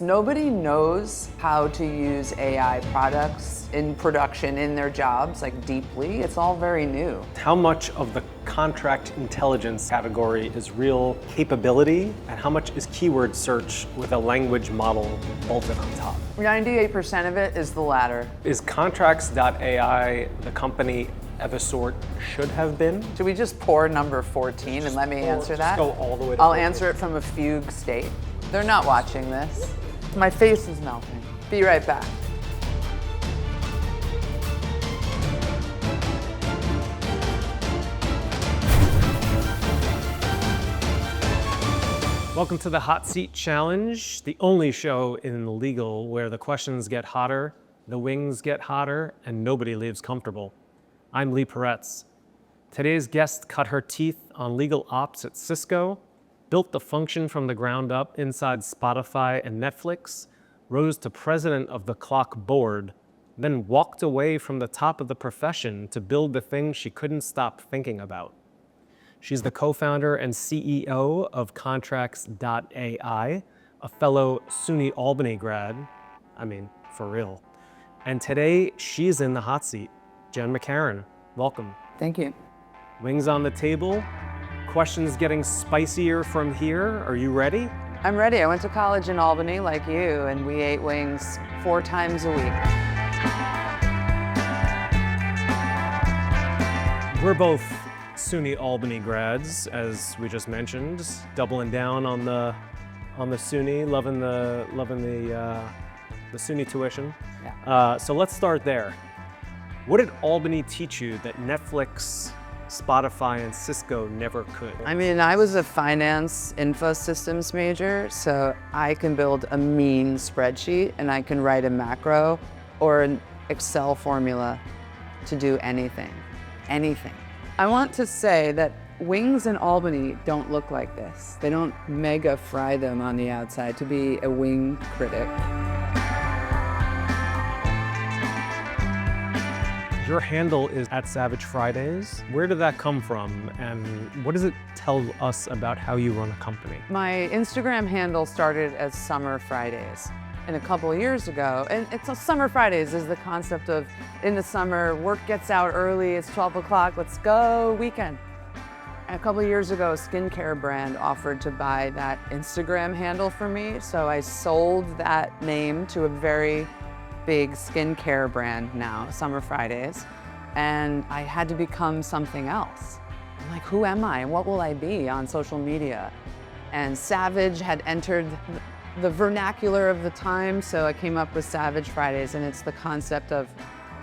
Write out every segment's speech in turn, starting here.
Nobody knows how to use AI products in production in their jobs, like deeply. It's all very new. How much of the contract intelligence category is real capability, and how much is keyword search with a language model bolted on top? 98% of it is the latter. Is contracts.ai the company Evisort should have been? Should we just pour number 14 and let me answer that? Just go all the way to I'll 14. answer it from a fugue state. They're not watching this. My face is melting. Be right back. Welcome to the Hot Seat Challenge, the only show in legal where the questions get hotter, the wings get hotter, and nobody leaves comfortable. I'm Peretz. Today's guest cut her teeth on legal ops at Cisco, built the function from the ground up inside Spotify and Netflix, rose to president of the Clock board, then walked away from the top of the profession to build the thing she couldn't stop thinking about. She's the co-founder and CEO of Contracts.ai, a fellow SUNY Albany grad. I mean, for real. And today, she's in the hot seat. Jenn McCarron, welcome. Thank you. Wings on the table. Questions getting spicier from here. Are you ready? I'm ready. I went to college in Albany like you, and we ate wings 4 times a week. We're both SUNY Albany grads, as we just mentioned, doubling down on the SUNY, loving the SUNY tuition. Yeah. So let's start there. What did Albany teach you that Netflix, Spotify, and Cisco never could? I mean, I was a finance info systems major, so I can build a mean spreadsheet and I can write a macro or an Excel formula to do anything. I want to say that wings in Albany don't look like this. They don't mega fry them on the outside to be a wing critic. Your handle is @SavageFridays. Where did that come from, and what does it tell us about how you run a company? My Instagram handle started as Summer Fridays. And a couple of years ago, and Summer Fridays is the concept of in the summer, work gets out early, it's 12 o'clock, let's go, weekend. And a couple of years ago, a skincare brand offered to buy that Instagram handle for me, so I sold that name to a very big skincare brand now, Summer Fridays, and I had to become something else. I'm like, who am I and what will I be on social media? And Savage had entered the vernacular of the time, so I came up with Savage Fridays, and it's the concept of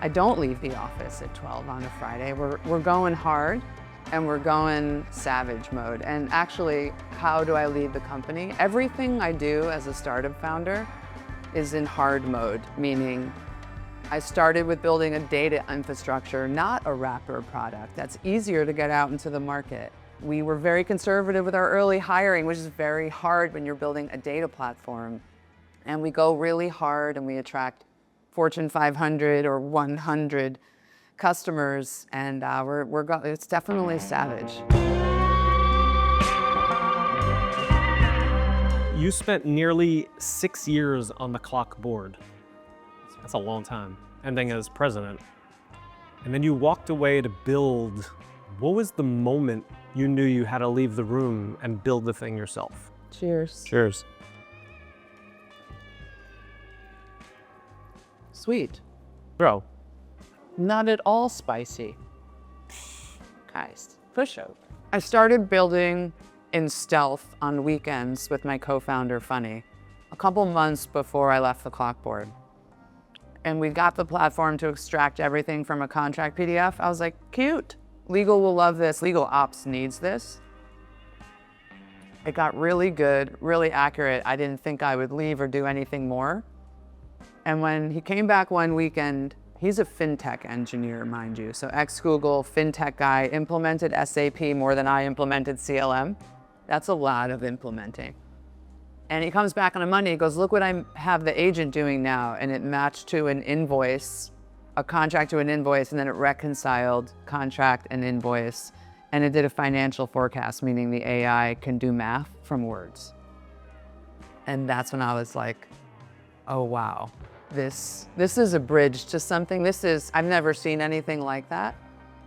I don't leave the office at 12 on a Friday. We're going hard, and we're going savage mode. And actually, how do I lead the company? Everything I do as a startup founder is in hard mode, meaning I started with building a data infrastructure, not a wrapper product. That's easier to get out into the market. We were very conservative with our early hiring, which is very hard when you're building a data platform. And we go really hard and we attract Fortune 500 or 100 customers, and it's definitely savage. You spent nearly 6 years on the Clock board. That's a long time, ending as president. And then you walked away to build. What was the moment you knew you had to leave the room and build the thing yourself? Cheers. Cheers. Sweet. Bro. Not at all spicy. Guys, push over. I started building in stealth on weekends with my co-founder, Funny, a couple months before I left the Clock board. And we got the platform to extract everything from a contract PDF. I was like, cute. Legal will love this. Legal ops needs this. It got really good, really accurate. I didn't think I would leave or do anything more. And when he came back one weekend, he's a fintech engineer, mind you. So ex-Google, fintech guy, implemented SAP more than I implemented CLM. That's a lot of implementing. And he comes back on a Monday, he goes, look what I have the agent doing now. And it matched to an invoice, a contract to an invoice, and then it reconciled contract and invoice. And it did a financial forecast, meaning the AI can do math from words. And that's when I was like, oh wow, this is a bridge to something. I've never seen anything like that.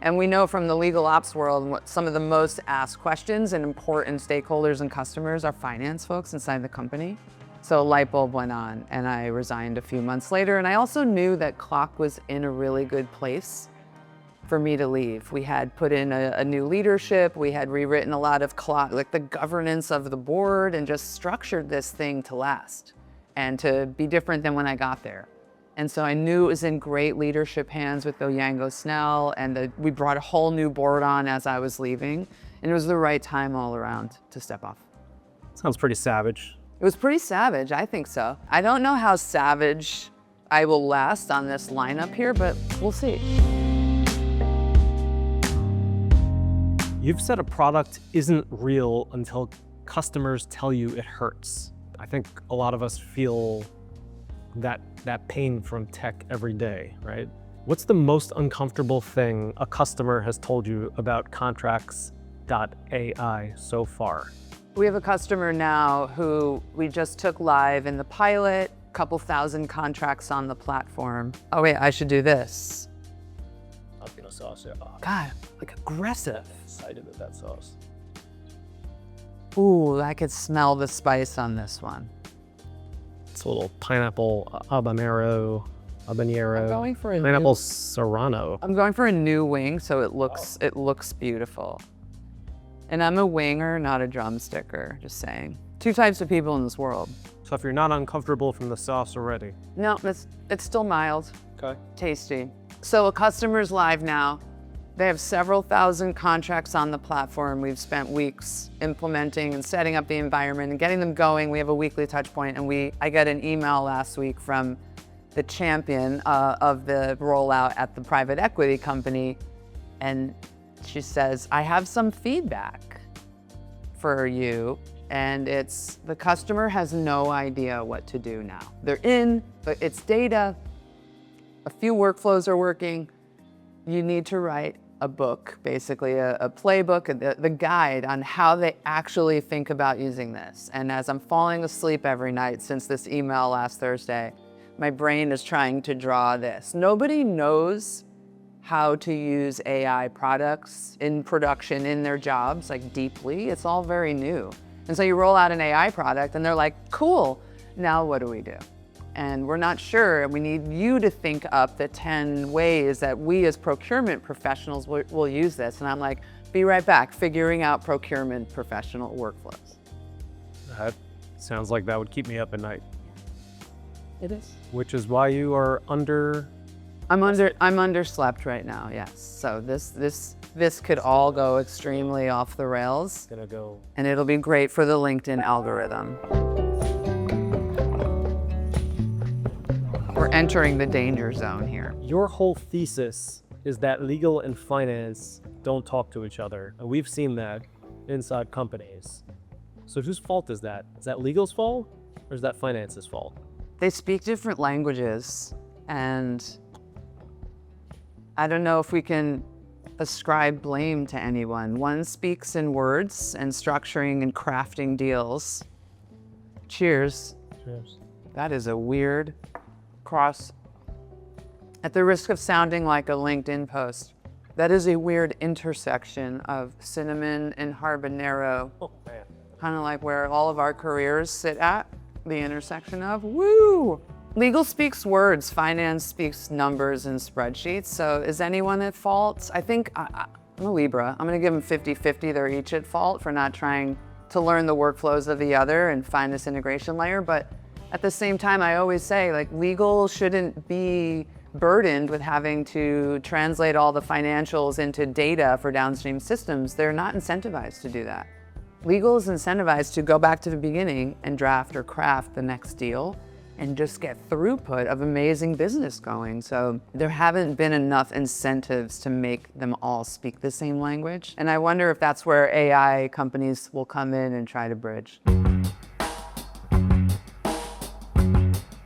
And we know from the legal ops world, what some of the most asked questions and important stakeholders and customers are finance folks inside the company. So a light bulb went on and I resigned a few months later. And I also knew that Clock was in a really good place for me to leave. We had put in a new leadership. We had rewritten a lot of Clock, like the governance of the board, and just structured this thing to last and to be different than when I got there. And so I knew it was in great leadership hands with Oyango Snell, and we brought a whole new board on as I was leaving, and it was the right time all around to step off. Sounds pretty savage. It was pretty savage, I think so. I don't know how savage I will last on this lineup here, but we'll see. You've said a product isn't real until customers tell you it hurts. I think a lot of us feel that pain from tech every day, right? What's the most uncomfortable thing a customer has told you about contracts.ai so far? We have a customer now who we just took live in the pilot, a couple thousand contracts on the platform. Oh wait, I should do this. Sauce. God, like aggressive. Excited with that sauce. Ooh, I could smell the spice on this one. It's a little pineapple habanero, I'm going for a pineapple serrano. I'm going for a new wing, so it looks beautiful. And I'm a winger, not a drumsticker, just saying. Two types of people in this world. So if you're not uncomfortable from the sauce already. No, it's still mild. Okay. Tasty. So a customer's live now. They have several thousand contracts on the platform. We've spent weeks implementing and setting up the environment and getting them going. We have a weekly touch point, and I got an email last week from the champion of the rollout at the private equity company, and she says, I have some feedback for you, and it's the customer has no idea what to do now. They're in, but it's data. A few workflows are working. You need to write a book, basically a playbook, the guide on how they actually think about using this. And as I'm falling asleep every night since this email last Thursday, my brain is trying to draw this. Nobody knows how to use AI products in production in their jobs, like deeply. It's all very new. And so you roll out an AI product and they're like, cool, now what do we do? And we're not sure, and we need you to think up the 10 ways that we as procurement professionals will use this. And I'm like, be right back, figuring out procurement professional workflows. That sounds like that would keep me up at night. It is. Which is why you are I'm underslept right now, yes. So this could all go extremely off the rails. Gonna go. And it'll be great for the LinkedIn algorithm. We're entering the danger zone here. Your whole thesis is that legal and finance don't talk to each other. And we've seen that inside companies. So whose fault is that? Is that legal's fault or is that finance's fault? They speak different languages, and I don't know if we can ascribe blame to anyone. One speaks in words and structuring and crafting deals. Cheers. Cheers. That is a weird cross. At the risk of sounding like a LinkedIn post, that is a weird intersection of cinnamon and habanero. Oh, man. Kind of like where all of our careers sit at, the intersection of, woo! Legal speaks words, finance speaks numbers and spreadsheets. So is anyone at fault? I think I'm a Libra. I'm gonna give them 50-50. They're each at fault for not trying to learn the workflows of the other and find this integration layer. But at the same time, I always say, like, legal shouldn't be burdened with having to translate all the financials into data for downstream systems. They're not incentivized to do that. Legal is incentivized to go back to the beginning and draft or craft the next deal and just get throughput of amazing business going. So there haven't been enough incentives to make them all speak the same language. And I wonder if that's where AI companies will come in and try to bridge.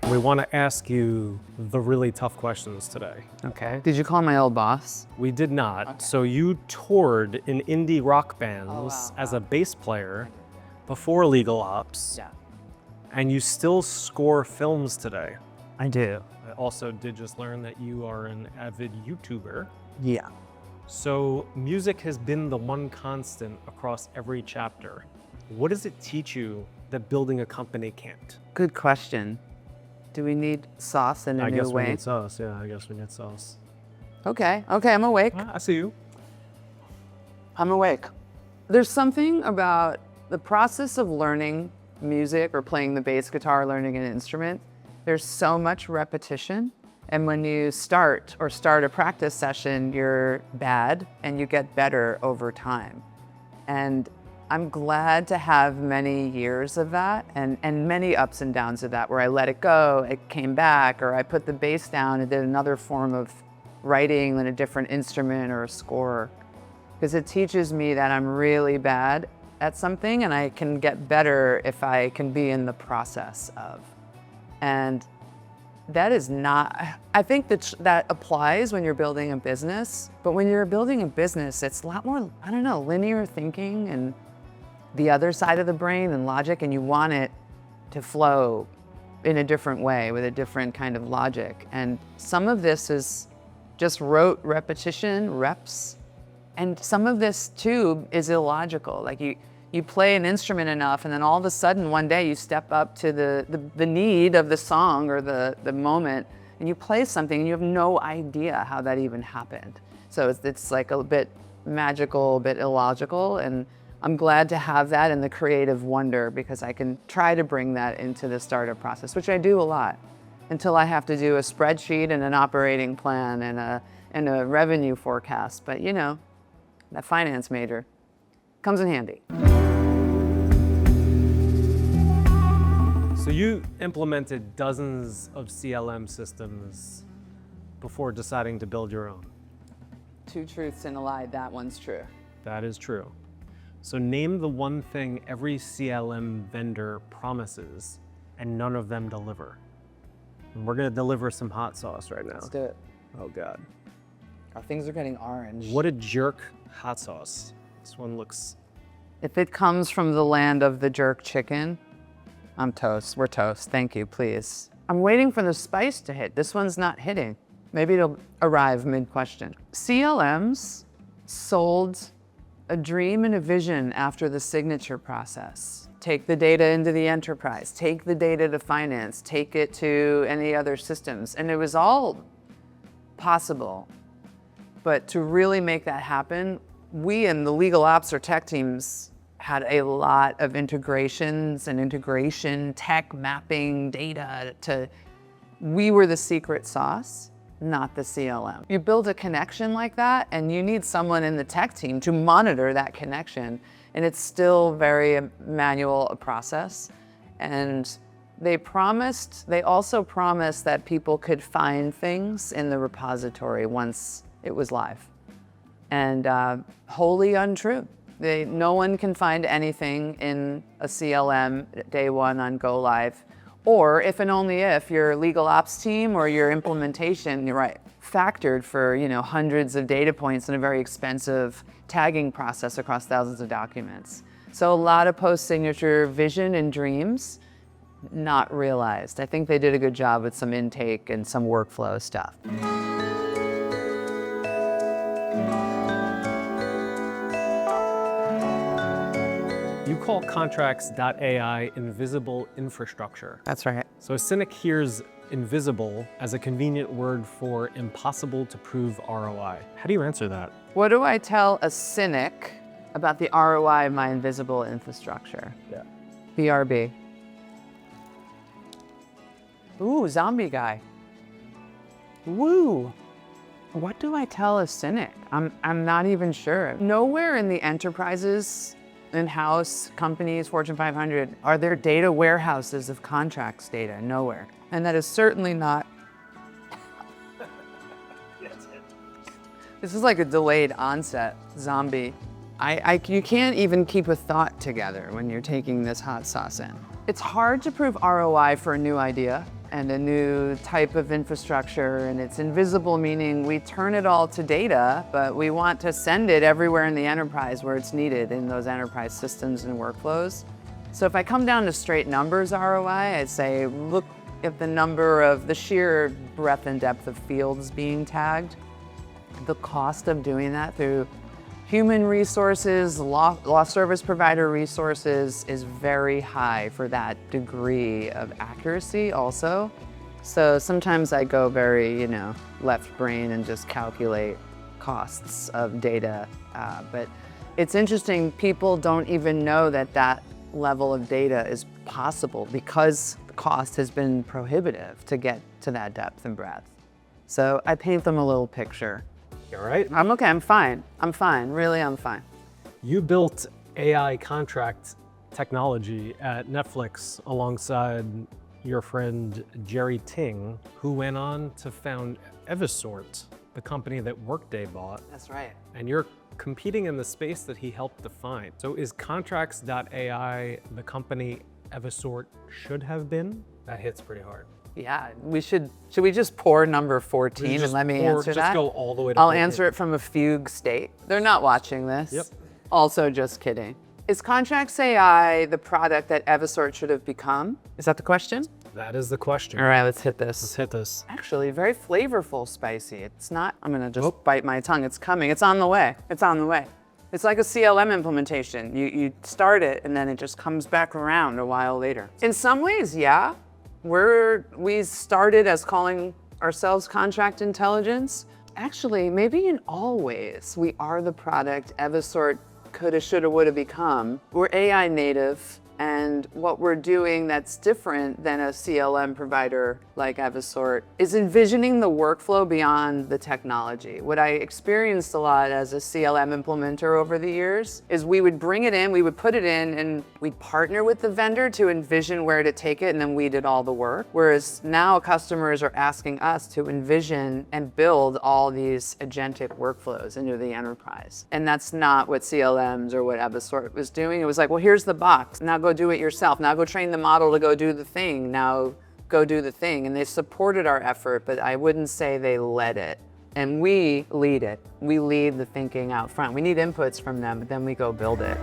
We want to ask you the really tough questions today. Okay. Did you call my old boss? We did not. Okay. So you toured in indie rock bands Oh, wow. as a bass player before legal ops. Yeah. And you still score films today. I do. I also did just learn that you are an avid YouTuber. Yeah. So music has been the one constant across every chapter. What does it teach you that building a company can't? Good question. Do we need sauce in a I new guess way? we need sauce. Yeah, I guess we need sauce. Okay, I'm awake. I see you. I'm awake. There's something about the process of learning music or playing the bass guitar, learning an instrument. There's so much repetition. And when you start a practice session, you're bad and you get better over time. And I'm glad to have many years of that and many ups and downs of that, where I let it go, it came back, or I put the bass down and did another form of writing on a different instrument or a score. Because it teaches me that I'm really bad at something and I can get better if I can be in the process of. And that is not, I think that applies when you're building a business, but when you're building a business, it's a lot more, I don't know, linear thinking and the other side of the brain and logic, and you want it to flow in a different way with a different kind of logic. And some of this is just rote repetition, reps. And some of this too is illogical. Like you play an instrument enough and then all of a sudden one day you step up to the need of the song or the moment and you play something and you have no idea how that even happened. So it's like a bit magical, a bit illogical, and I'm glad to have that in the creative wonder because I can try to bring that into the startup process, which I do a lot, until I have to do a spreadsheet and an operating plan and a revenue forecast. But you know, that finance major comes in handy. So you implemented dozens of CLM systems before deciding to build your own. Two truths and a lie, that one's true. That is true. So name the one thing every CLM vendor promises and none of them deliver. And we're gonna deliver some hot sauce right now. Let's do it. Oh God. Our things are getting orange. What a jerk hot sauce. This one looks... If it comes from the land of the jerk chicken, I'm toast. We're toast. Thank you, please. I'm waiting for the spice to hit. This one's not hitting. Maybe it'll arrive mid-question. CLMs sold a dream and a vision after the signature process. Take the data into the enterprise, take the data to finance, take it to any other systems. And it was all possible. But to really make that happen, we in the legal ops or tech teams had a lot of integrations and integration, tech mapping, data we were the secret sauce, not the CLM. You build a connection like that and you need someone in the tech team to monitor that connection. And it's still very manual a process. And they also promised that people could find things in the repository once it was live. And wholly untrue. No one can find anything in a CLM day one on go live. Or if and only if your legal ops team or your implementation, you're right, factored for hundreds of data points in a very expensive tagging process across thousands of documents. So a lot of post-signature vision and dreams not realized. I think they did a good job with some intake and some workflow stuff. You call contracts.ai invisible infrastructure. That's right. So a cynic hears invisible as a convenient word for impossible to prove ROI. How do you answer that? What do I tell a cynic about the ROI of my invisible infrastructure? Yeah. BRB. Ooh, zombie guy. Woo. What do I tell a cynic? I'm not even sure. Nowhere in the enterprises, in-house companies, Fortune 500, are there data warehouses of contracts data. Nowhere. And that is certainly not. This is like a delayed onset zombie. You can't even keep a thought together when you're taking this hot sauce in. It's hard to prove ROI for a new idea and a new type of infrastructure, and it's invisible, meaning we turn it all to data, but we want to send it everywhere in the enterprise where it's needed in those enterprise systems and workflows. So if I come down to straight numbers ROI, I'd say look at the number of the sheer breadth and depth of fields being tagged. The cost of doing that through human resources, law service provider resources is very high for that degree of accuracy also. So sometimes I go very, left brain and just calculate costs of data. But it's interesting, people don't even know that that level of data is possible because the cost has been prohibitive to get to that depth and breadth. So I paint them a little picture. You all right? I'm okay, I'm fine. I'm fine, really I'm fine. You built AI contract technology at Netflix alongside your friend Jerry Ting, who went on to found Evisort, the company that Workday bought. That's right. And you're competing in the space that he helped define. So is Contracts.ai the company Evisort should have been? That hits pretty hard. Yeah, should we just pour number 14 and let me answer that? Just go all the way to I'll 14. answer it from a fugue state. They're not watching this. Yep. Also just kidding. Is Contracts AI the product that Evisort should have become? Is that the question? That is the question. All right, let's hit this. Let's hit this. Actually, very flavorful, spicy. It's not, I'm gonna just bite my tongue. It's coming, it's on the way. It's on the way. It's like a CLM implementation. You start it and then it just comes back around a while later. In some ways, yeah. We started as calling ourselves contract intelligence. Actually, maybe in all ways, we are the product Evisort coulda, shoulda, woulda become. We're AI native, and what we're doing that's different than a CLM provider like Evisort is envisioning the workflow beyond the technology. What I experienced a lot as a CLM implementer over the years is we would bring it in, we would put it in, and we'd partner with the vendor to envision where to take it, and then we did all the work. Whereas now customers are asking us to envision and build all these agentic workflows into the enterprise. And that's not what CLMs or what Evisort was doing. It was like, well, here's the box. Now go do it yourself. Now go train the model to go do the thing. Now go do the thing. And they supported our effort, but I wouldn't say they led it. And we lead it. We lead the thinking out front. We need inputs from them, but then we go build it.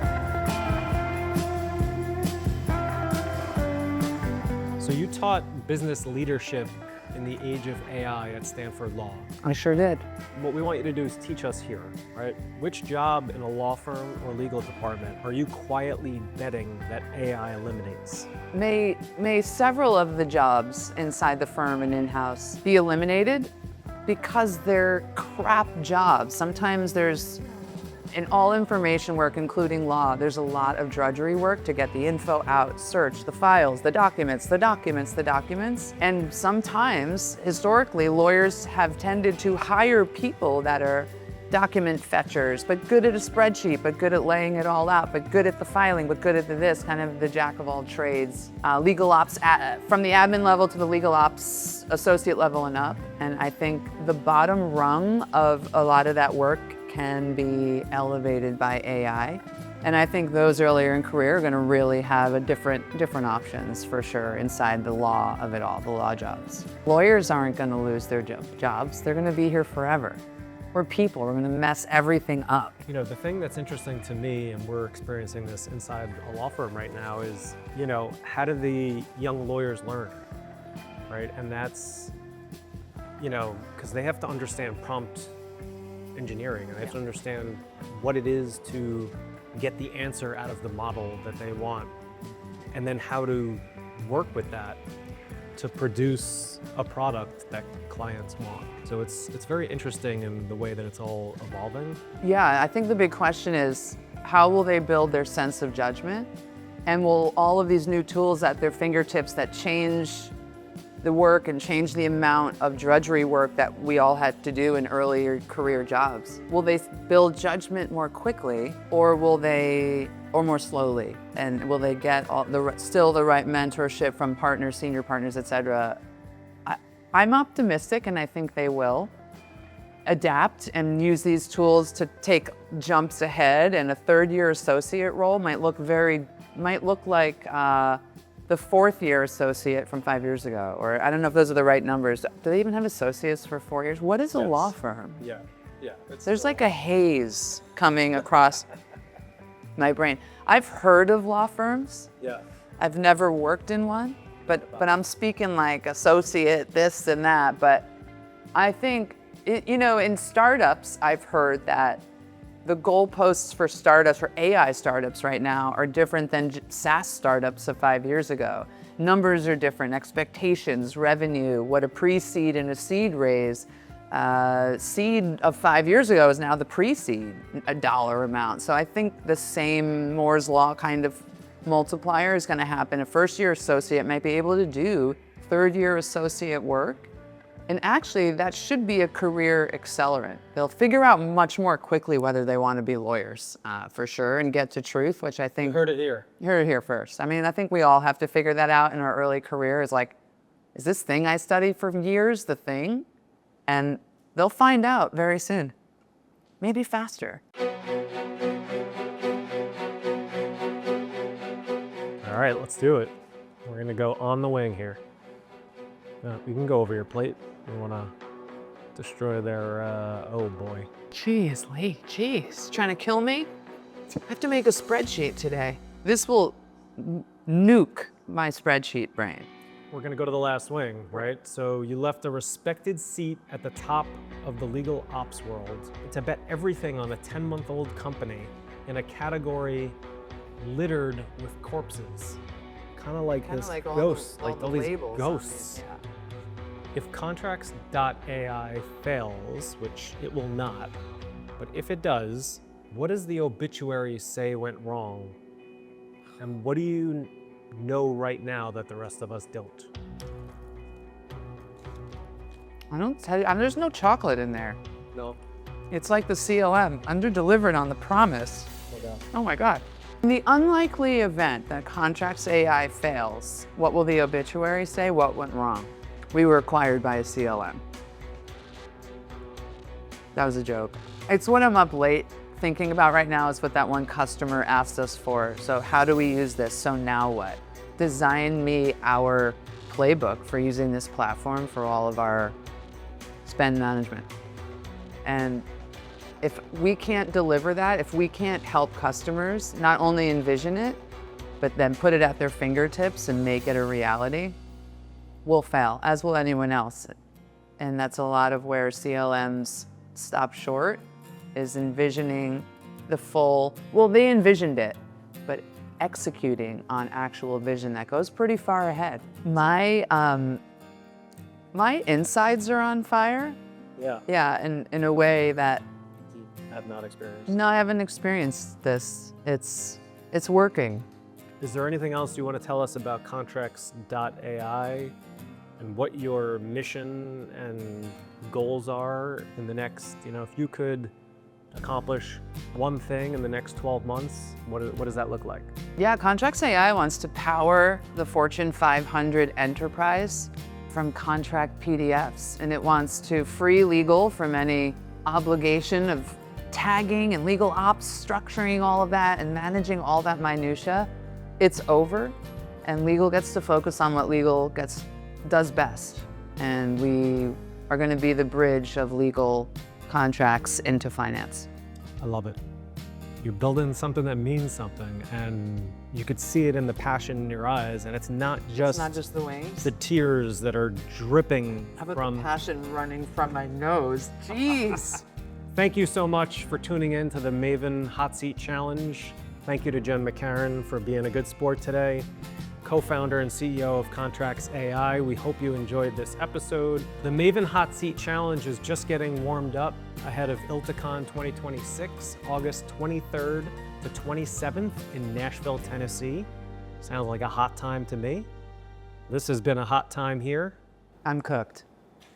So you taught business leadership in the age of AI at Stanford Law. I sure did. What we want you to do is teach us here, right? Which job in a law firm or legal department are you quietly betting that AI eliminates? May several of the jobs inside the firm and in-house be eliminated because they're crap jobs. Sometimes in all information work, including law, there's a lot of drudgery work to get the info out, search the files, the documents. And sometimes, historically, lawyers have tended to hire people that are document fetchers, but good at a spreadsheet, but good at laying it all out, but good at the filing, but good at this, kind of the jack of all trades. Legal ops, from the admin level to the legal ops associate level and up. And I think the bottom rung of a lot of that work can be elevated by AI. And I think those earlier in career are gonna really have a different options for sure inside the law of it all, the law jobs. Lawyers aren't gonna lose their jobs. They're gonna be here forever. We're people, we're gonna mess everything up. You know, the thing that's interesting to me, and we're experiencing this inside a law firm right now, is, how do the young lawyers learn, right? And that's, because they have to understand prompt engineering, and they have to understand what it is to get the answer out of the model that they want, and then how to work with that to produce a product that clients want. So it's very interesting in the way that it's all evolving. Yeah, I think the big question is, how will they build their sense of judgment? And will all of these new tools at their fingertips that change the work and change the amount of drudgery work that we all had to do in earlier career jobs, will they build judgment more quickly, or more slowly? And will they get still the right mentorship from partners, senior partners, et cetera? I'm optimistic, and I think they will adapt and use these tools to take jumps ahead. And a third-year associate role might look like the fourth-year associate from 5 years ago, or I don't know if those are the right numbers. Do they even have associates for 4 years? What is a law firm? Yeah. There's like a haze coming across. my brain. I've heard of law firms. Yeah. I've never worked in one, but I'm speaking like associate this and that. But I think, in startups, I've heard that the goalposts for startups, for AI startups right now, are different than SaaS startups of 5 years ago. Numbers are different, expectations, revenue, what a pre-seed and a seed raise. Seed of 5 years ago is now the pre-seed, a dollar amount. So I think the same Moore's Law kind of multiplier is going to happen. A first-year associate might be able to do third-year associate work. And actually, that should be a career accelerant. They'll figure out much more quickly whether they want to be lawyers, for sure, and get to truth, which I think... You heard it here. You heard it here first. I mean, I think we all have to figure that out in our early career. Is like, is this thing I studied for years the thing? And they'll find out very soon. Maybe faster. All right, let's do it. We're going to go on the wing here. You can go over your plate. You want to destroy their, oh boy. Jeez, Lee, jeez. Trying to kill me? I have to make a spreadsheet today. This will nuke my spreadsheet brain. We're gonna go to the last wing, right? So you left a respected seat at the top of the legal ops world to bet everything on a 10-month-old company in a category littered with corpses. Kind of like this ghost, like all these ghosts. Yeah. If contracts.ai fails, which it will not, but if it does, what does the obituary say went wrong? And what do you know right now that the rest of us don't? I don't tell you, there's no chocolate in there. No. It's like the CLM, under-delivered on the promise. Okay. Oh my God. In the unlikely event that Contracts AI fails, what will the obituary say? What went wrong? We were acquired by a CLM. That was a joke. It's what I'm up late thinking about right now is what that one customer asked us for. So how do we use this? So now what? Design me our playbook for using this platform for all of our spend management. And if we can't deliver that, if we can't help customers not only envision it, but then put it at their fingertips and make it a reality, we'll fail, as will anyone else. And that's a lot of where CLMs stop short, is envisioning the full, well, they envisioned it, but executing on actual vision that goes pretty far ahead. My insides are on fire. Yeah. Yeah, in a way that You have not experienced. no, I haven't experienced this. It's working. Is there anything else you want to tell us about contracts.ai and what your mission and goals are in the next, if you could accomplish one thing in the next 12 months, what does that look like? Yeah, Contracts AI wants to power the Fortune 500 enterprise from contract PDFs, and it wants to free legal from any obligation of tagging and legal ops, structuring all of that and managing all that minutia. It's over, and legal gets to focus on what legal does best. And we are going to be the bridge of legal contracts into finance. I love it. You're building something that means something, and you could see it in the passion in your eyes, and it's not just the wings. the tears that are dripping How about from... the passion running from my nose? Jeez. Thank you so much for tuning in to the Maeven Hot Seat Challenge. Thank you to Jenn McCarron for being a good sport today, co-founder and CEO of Contracts AI. We hope you enjoyed this episode. The Maeven Hot Seat Challenge is just getting warmed up ahead of ILTACon 2026, August 23rd to 27th in Nashville, Tennessee. Sounds like a hot time to me. This has been a hot time here. I'm cooked.